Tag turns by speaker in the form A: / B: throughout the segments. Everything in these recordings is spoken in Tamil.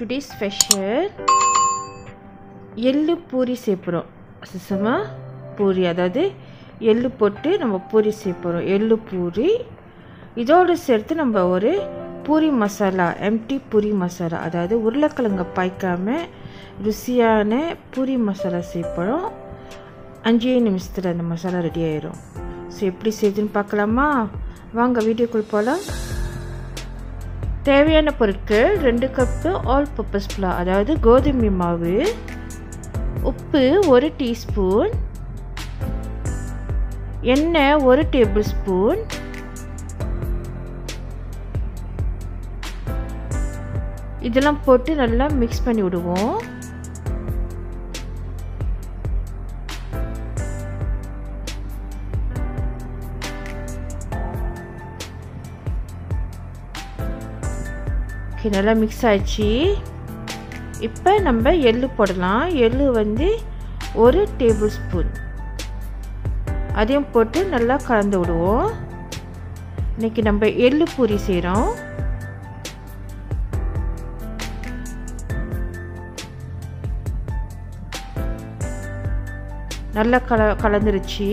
A: Today's special எள்ளு பூரி சேப்புறோம். Sesame பூரி, அதாவது எள்ளு போட்டு நம்ம பூரி சேப்புறோம். எள்ளு பூரி இதோடு சேர்த்து நம்ம ஒரு பூரி மசாலா, எம்டி பூரி மசாலா, அதாவது உருளைக்கிழங்கு பாய்க்காம ருசியான பூரி மசாலா சேப்புறோம். 5 நிமிஷத்துல அந்த மசாலா ரெடி ஆயிடும். ஸோ எப்படி செய்யுதுன்னு பார்க்கலாமா? வாங்க வீடியோக்குள்ள போகலாம். தேவையான பொருட்கள் 2 கப்பு ஆல் பர்பஸ் ஃப்ளோர், அதாவது கோதுமை மாவு, உப்பு 1 டீஸ்பூன், எண்ணெய் 1 டேபிள் ஸ்பூன், இதெல்லாம் போட்டு நல்லா மிக்ஸ் பண்ணி விடுவோம். நல்லா மிக்ஸ் ஆயிடுச்சு. இப்போ நம்ம எள்ளு போடலாம். எள்ளு வந்து 1 டேபிள் ஸ்பூன், அதையும் போட்டு நல்லா கலந்து விடுவோம். இன்னைக்கு நம்ம எள்ளு பூரி செய்கிறோம். நல்லா கலந்துருச்சு.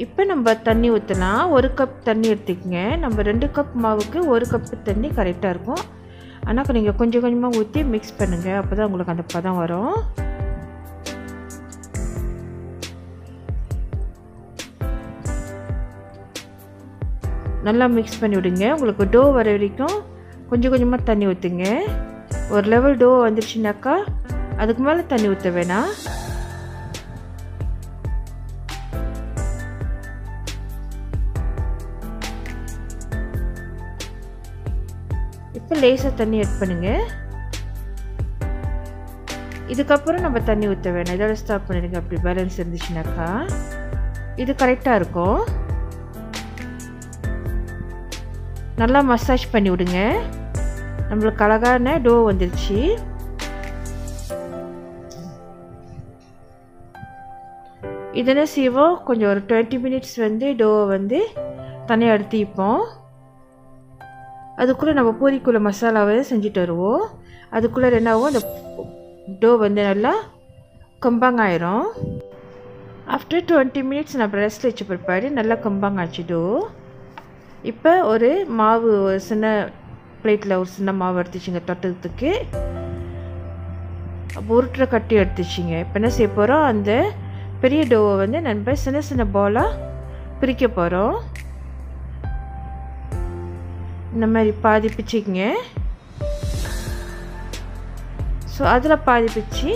A: இப்போ நம்ம தண்ணி ஊற்றலாம். 1 கப் தண்ணி எடுத்துக்கங்க. நம்ம 2 கப் மாவுக்கு 1 கப்பு தண்ணி கரெக்டாக இருக்கும். ஆனால் நீங்கள் கொஞ்சம் கொஞ்சமாக ஊற்றி மிக்ஸ் பண்ணுங்கள். அப்போ தான் உங்களுக்கு அந்த பதம் வரும். நல்லா மிக்ஸ் பண்ணி விடுங்க. உங்களுக்கு டோ வர வரைக்கும் கொஞ்சம் கொஞ்சமாக தண்ணி ஊற்றுங்க. ஒரு லெவல் டோ வந்துருச்சுனாக்கா அதுக்கு மேலே தண்ணி ஊற்ற வேணாம். இப்போ லேசாக தண்ணி ஆட் பண்ணுங்க. இதுக்கப்புறம் நம்ம தண்ணி ஊற்ற வேணாம். இதோட ஸ்டாப் பண்ணிடுங்க. அப்படி பேலன்ஸ் இருந்துச்சுனாக்கா இது கரெக்டாக இருக்கும். நல்லா மசாஜ் பண்ணி விடுங்க. நம்மளுக்கு அழகான டோ வந்துருச்சு. இதெல்லாம் செய்வோம். கொஞ்சம் ஒரு 20 மினிட்ஸ் வந்து டோவை வந்து தனியாக எடுத்துப்போம். அதுக்குள்ளே நம்ம பூரிக்குள்ளே மசாலாவை செஞ்சுட்டு வருவோம். அதுக்குள்ளே என்னாகும், அந்த டோ வந்து நல்லா கம்பாங் ஆயிரும். ஆஃப்டர் 20 மினிட்ஸ் நம்ம ரெஸ்ட்டில் வச்சு பிற்பாடு நல்லா கம்பாங் ஆச்சு டோ. இப்போ ஒரு மாவு, ஒரு சின்ன பிளேட்டில் ஒரு சின்ன மாவு எடுத்துச்சிங்க தொட்டத்துக்கு. உருட்டுற கட்டி எடுத்துச்சிங்க. இப்போ என்ன செய்ய போகிறோம், அந்த பெரிய டோவை வந்து நம்ம சின்ன சின்ன பாலாக பிரிக்க போகிறோம். இந்த மாதிரி பாதி பிச்சுக்குங்க. ஸோ அதில் பாதி பிச்சு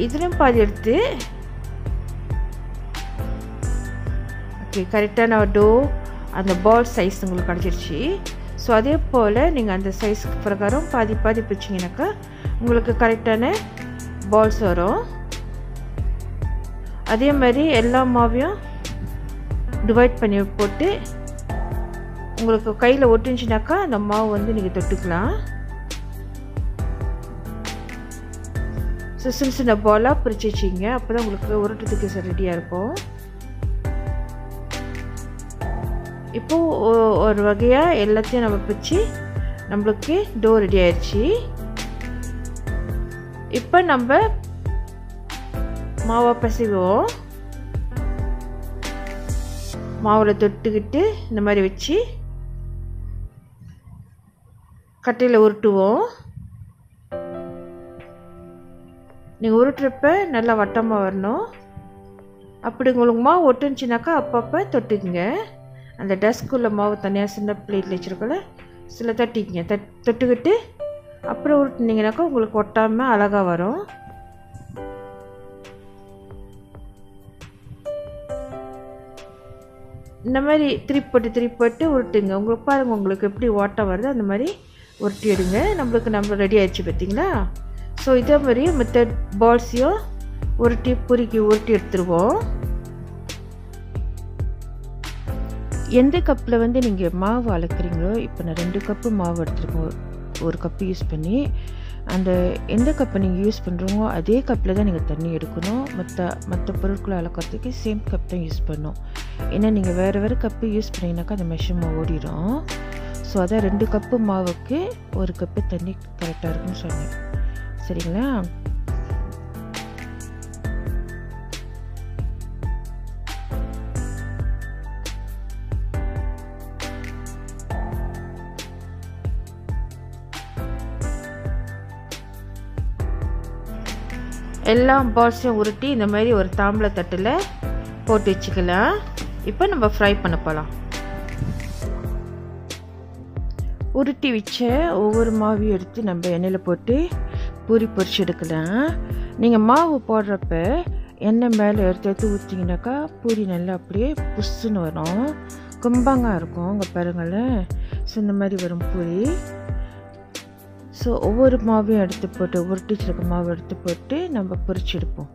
A: இதுலேயும் பாதி எடுத்து ஓகே கரெக்டான டோ அந்த பால் சைஸ் உங்களுக்கு கிடச்சிருச்சு. ஸோ அதே போல் நீங்கள் அந்த சைஸ்க்கு பிரகாரம் பாதி பாதி பிச்சிங்கனாக்கா உங்களுக்கு கரெக்டான பால்ஸ் வரும். அதே மாதிரி எல்லா மாவையும் டிவைட் பண்ணி போட்டு உங்களுக்கு கையில் ஒட்டுச்சுனாக்கா அந்த மாவு வந்து நீங்கள் தொட்டுக்கலாம். ஸோ சின்ன சின்ன பாலாக பிரித்து வச்சிங்க. அப்போ தான் உங்களுக்கு உருட்டுறதுக்கு ரெடியாக இருக்கும். இப்போது ஒரு வகையாக எல்லாத்தையும் நம்ம பிரித்து நம்மளுக்கு டோ ரெடி ஆயிடுச்சு. இப்போ நம்ம மாவை பிசைவோம். மாவில் தொட்டுக்கிட்டு இந்த மாதிரி வச்சு கட்டையில் உருட்டுவோம். நீங்கள் உருட்டுறப்ப நல்லா வட்டமாக வரணும். அப்படி உங்களுக்கு மாவு ஒட்டுனுச்சுனாக்கா அப்பப்போ தொட்டுக்குங்க. அந்த டஸ்க்குள்ள மாவு தனியாக சின்ன பிளேட்டில் வச்சுருக்கோல சில தட்டிக்குங்க. தொட்டுக்கிட்டு அப்புறம் உருட்டுனீங்கனாக்கா உங்களுக்கு ஒட்டாமல் அழகாக வரும். இந்த மாதிரி திருப்பி போட்டு உருட்டுங்க. உங்களுக்கு பாருங்கள், உங்களுக்கு எப்படி ஓட்டம் வருது அந்த மாதிரி உருட்டி எடுங்க. நம்ம ரெடி ஆயிடுச்சு பார்த்தீங்களா? ஸோ இதே மாதிரி மற்ற பால்ஸையும் பூரிக்கு உருட்டி எடுத்துருவோம். எந்த கப்பில் வந்து நீங்கள் மாவு அளக்குறீங்களோ, இப்போ நான் 2 கப்பு மாவு எடுத்துருக்கோம். 1 கப்பு யூஸ் பண்ணி அந்த எந்த கப்பை நீங்கள் யூஸ் பண்ணுறோமோ அதே கப்பில் தான் நீங்கள் தண்ணி எடுக்கணும். மற்ற பொருட்களை அளக்கிறதுக்கு சேம் கப் தான் யூஸ் பண்ணணும். ஏன்னா நீங்கள் வேறு கப்பு யூஸ் பண்ணிங்கனாக்கா அந்த மெஷர்மெண்ட் ஓடிடும். ஸோ அதான் 2 கப்பு மாவுக்கு 1 கப்பு தண்ணி கரெக்டாக இருக்குன்னு சொன்னேன். சரிங்களா? எல்லா பால்ஸையும் உருட்டி இந்த மாதிரி ஒரு தாம்பூல தட்டில் போட்டு வச்சுக்கலாம். இப்போ நம்ம ஃப்ரை பண்ண போகலாம். உருட்டி வச்ச ஒவ்வொரு மாவையும் எடுத்து நம்ம எண்ணெயில் போட்டு பூரி பொரிச்சு எடுக்கலாம். நீங்கள் மாவு போடுறப்ப எண்ணெய் மேலே எடுத்து ஊற்றிங்கனாக்கா பூரி நல்லா அப்படியே புஷ்ஷுன்னு வரும், கும்பாங்க இருக்கும். இங்கே பாருங்களேன். ஸோ இந்த மாதிரி வரும் பூரி. ஸோ ஒவ்வொரு மாவையும் எடுத்து போட்டு உருட்டி வச்சிருக்க மாவு எடுத்து போட்டு நம்ம பொரிச்சு எடுப்போம்.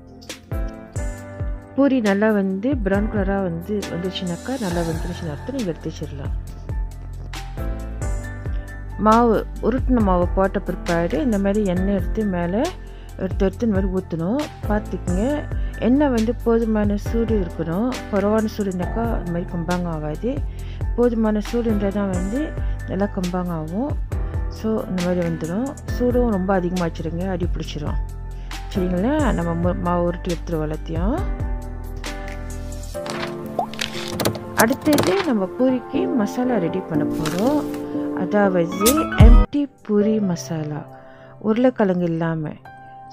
A: பூரி நல்லா வந்து ப்ரௌன் கலராக வந்துச்சுனாக்கா நல்லா வந்துருச்சுன்னு அர்த்தம். நீங்கள் எடுத்து வச்சிடலாம். மாவு உருட்டின மாவு போட்ட பிற்பாடு இந்த மாதிரி எண்ணெய் எடுத்து மேலே எடுத்து இந்த மாதிரி ஊற்றணும். பார்த்துக்குங்க, எண்ணெய் வந்து போதுமான சூடு இருக்கணும். குறைவான சூடு இருந்தாக்கா இந்த மாதிரி கம்பாங்க ஆகாது. போதுமான சூடு இருந்தால் தான் வந்து நல்லா கம்பாங்க ஆகும். ஸோ இந்த மாதிரி வந்துடும். சூடும் ரொம்ப அதிகமாக வச்சுருங்க, அடி பிடிச்சிரும். சரிங்களா? நம்ம மாவு உருட்டி எடுத்துருவோம் எல்லாத்தையும். அடுத்தது நம்ம பூரிக்கு மசாலா ரெடி பண்ண போகிறோம். அதாவது எம்டி பூரி மசாலா, உருளைக்கிழங்கு இல்லாமல்.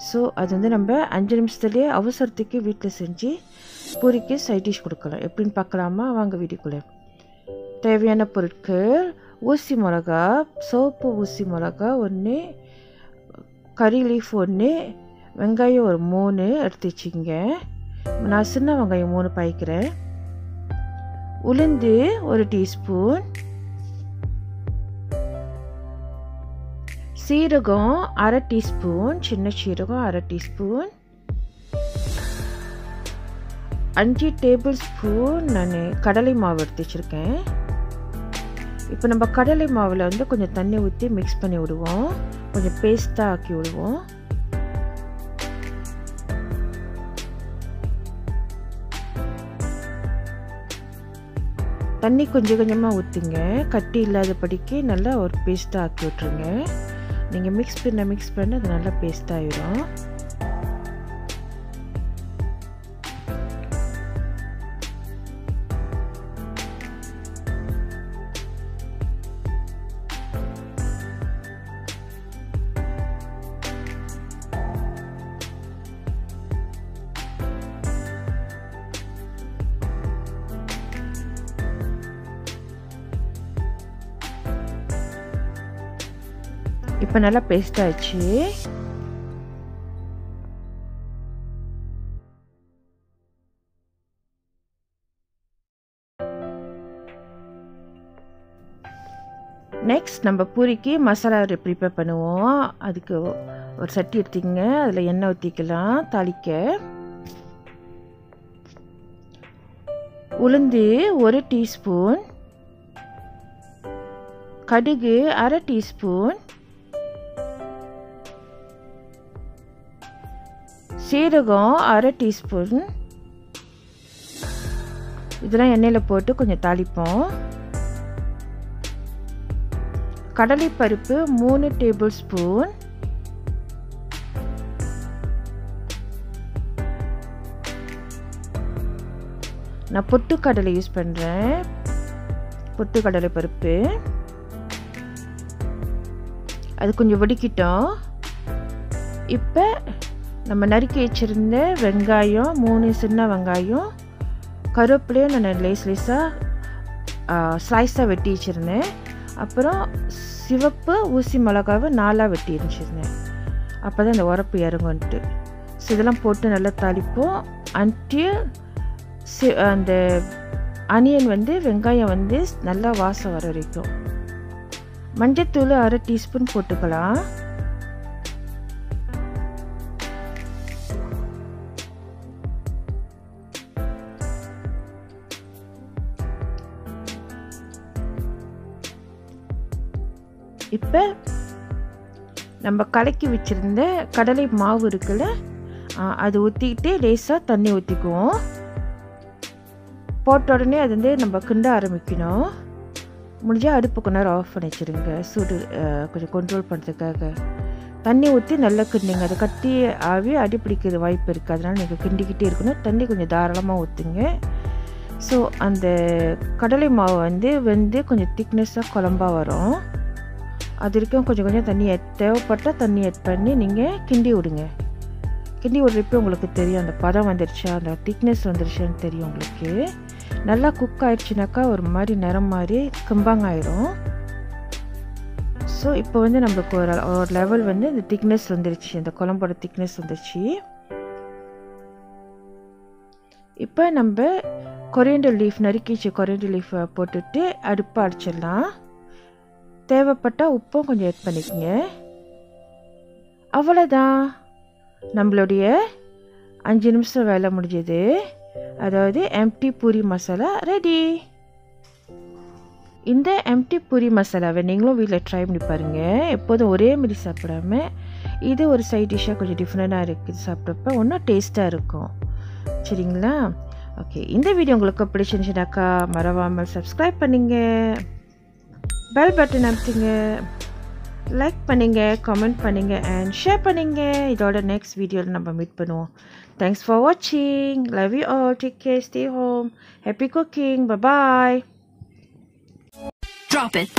A: ஸோ அது வந்து நம்ம 5 நிமிஷத்துலேயே அவசரத்துக்கு வீட்டில் செஞ்சு பூரிக்கு சைட் டிஷ் கொடுக்கலாம். எப்படின்னு பார்க்கலாமா? வாங்க வீடியோக்குள்ளே. தேவையான பொருட்கள்: ஊசி மிளகா, சோப்பு ஊசி மிளகா 1, கறி லீஃப் 1, வெங்காயம் ஒரு 3 எடுத்து வச்சுங்க. நான் சின்ன வெங்காயம் 3 பாய்க்கிறேன். உளுந்து 1 டீஸ்பூன், சீரகம் 1/2 டீஸ்பூன், சின்ன சீரகம் 1/2 டீஸ்பூன், 5 டேபிள் ஸ்பூன் நான் கடலை மாவு எடுத்து வச்சுருக்கேன். இப்போ நம்ம கடலை மாவில் வந்து கொஞ்சம் தண்ணி ஊற்றி மிக்ஸ் பண்ணி விடுவோம், கொஞ்சம் பேஸ்ட்டாக ஆக்கி விடுவோம். தண்ணி கொஞ்சம் கொஞ்சமாக ஊற்றுங்க, கட்டி இல்லாதபடிக்கு நல்லா ஒரு பேஸ்ட்டாக ஆக்கி விட்ருங்க. நீங்கள் மிக்ஸ் பண்ண அது நல்லா பேஸ்ட்டாகிடும். இப்போ நல்லா பேஸ்ட் ஆச்சு. நெக்ஸ்ட் நம்ம பூரிக்கு மசாலா ப்ரிப்பேர் பண்ணுவோம். அதுக்கு ஒரு சட்டி எடுத்துக்கங்க, அதில் எண்ணெய் ஊற்றிக்கலாம். தாளிக்க உளுந்து 1 டீஸ்பூன், கடுகு 1/2 டீஸ்பூன், சீரகம் 1/2 டீஸ்பூன். இதெல்லாம் எண்ணெயில் போட்டு கொஞ்சம் தாளிப்போம். கடலைப்பருப்பு 3 டேபிள் ஸ்பூன், நான் பொட்டுக்கடலை யூஸ் பண்ணுறேன். பொட்டுக்கடலை பருப்பு அது கொஞ்சம் வடிக்கிட்டோம். இப்போ நம்ம நறுக்கி வச்சுருந்த வெங்காயம் 3 சின்ன வெங்காயம், கருவேப்பிலையும் நான் ஸ்லைஸாக வெட்டி வச்சுருந்தேன். அப்புறம் சிவப்பு ஊசி மிளகாவை 4 வெட்டி வச்சுருந்தேன். அப்போ தான் இந்த உரப்பு இறங்குன்ட்டு. ஸோ இதெல்லாம் போட்டு நல்லா தாளிப்போம். அந்த அனியன் வந்து வெங்காயம் வந்து நல்லா வாசம் வர வரைக்கும். மஞ்சத்தூள் 1/2 டீஸ்பூன் போட்டுக்கலாம். இப்போ நம்ம கலக்கி வச்சுருந்த கடலை மாவு இருக்குல்ல, அது ஊற்றிக்கிட்டு லேசாக தண்ணி ஊற்றிக்குவோம். போட்ட உடனே அது வந்து நம்ம கிண்ட ஆரம்பிக்கணும். முடிஞ்சால் அடுப்பு கொஞ்ச நேரம் ஆஃப் பண்ணி வச்சுருங்க, சூடு கொஞ்சம் கண்ட்ரோல் பண்ணுறதுக்காக. தண்ணி ஊற்றி நல்லா கிண்டுங்க. அதை கட்டி ஆவி அடி பிடிக்கிற வாய்ப்பு இருக்குது, அதனால் நீங்கள் கிண்டிக்கிட்டே இருக்கணும். தண்ணி கொஞ்சம் தாராளமாக ஊற்றுங்க. ஸோ அந்த கடலை மாவு வந்து கொஞ்சம் திக்னஸாக குழம்பாக வரும். அது வரைக்கும் கொஞ்சம் கொஞ்சம் தண்ணி தேவைப்பட்டால் தண்ணி ஆட் பண்ணி நீங்கள் கிண்டி விடுங்க. கிண்டி விடுறப்போ உங்களுக்கு தெரியும் அந்த பதம் வந்துருச்சா, அந்த திக்னஸ் வந்துருச்சான்னு தெரியும் உங்களுக்கு. நல்லா குக் ஆயிடுச்சுனாக்கா ஒரு மாதிரி நிறம் மாதிரி கம்பாங்காயிரும். ஸோ இப்போ வந்து நம்மளுக்கு ஒரு லெவல் வந்து இந்த திக்னஸ் வந்துருச்சு, அந்த குழம்போட திக்னஸ் வந்துருச்சு. இப்போ நம்ம கொரியண்டர் லீஃப் நறுக்கிச்சு கொரியண்டர் லீஃப் போட்டுட்டு அடுப்பை அடிச்சிடலாம். தேவைப்பட்டால் உப்பும் கொஞ்சம் ஆட் பண்ணிக்கோங்க. அவ்வளோதான், நம்மளுடைய 5 நிமிஷம் வேலை முடிஞ்சது. அதாவது எம்டி பூரி மசாலா ரெடி. இந்த எம்டி பூரி மசாலாவை நீங்களும் வீட்டில் ட்ரை பண்ணி பாருங்கள். எப்போதும் ஒரே மாதிரி சாப்பிடாம இது ஒரு சைட் டிஷ்ஷாக கொஞ்சம் டிஃப்ரெண்ட்டாக இருக்குது. சாப்பிட்றப்ப இன்னும் டேஸ்ட்டாக இருக்கும். சரிங்களா? ஓகே, இந்த வீடியோ உங்களுக்கு பிடிச்சிருந்துச்சுனாக்கா மறவாமல் சப்ஸ்கிரைப் பண்ணுங்க, பெல் பட்டன் அமுத்துங்க, லைக் பண்ணுங்க, கமெண்ட் பண்ணுங்க அண்ட் ஷேர் பண்ணுங்க. இதோட நெக்ஸ்ட் வீடியோவில் நம்ம மீட் பண்ணுவோம். தேங்க்ஸ் ஃபார் வாட்சிங். Love you all. Take care. Stay home. Happy cooking. Bye bye.
B: Drop it.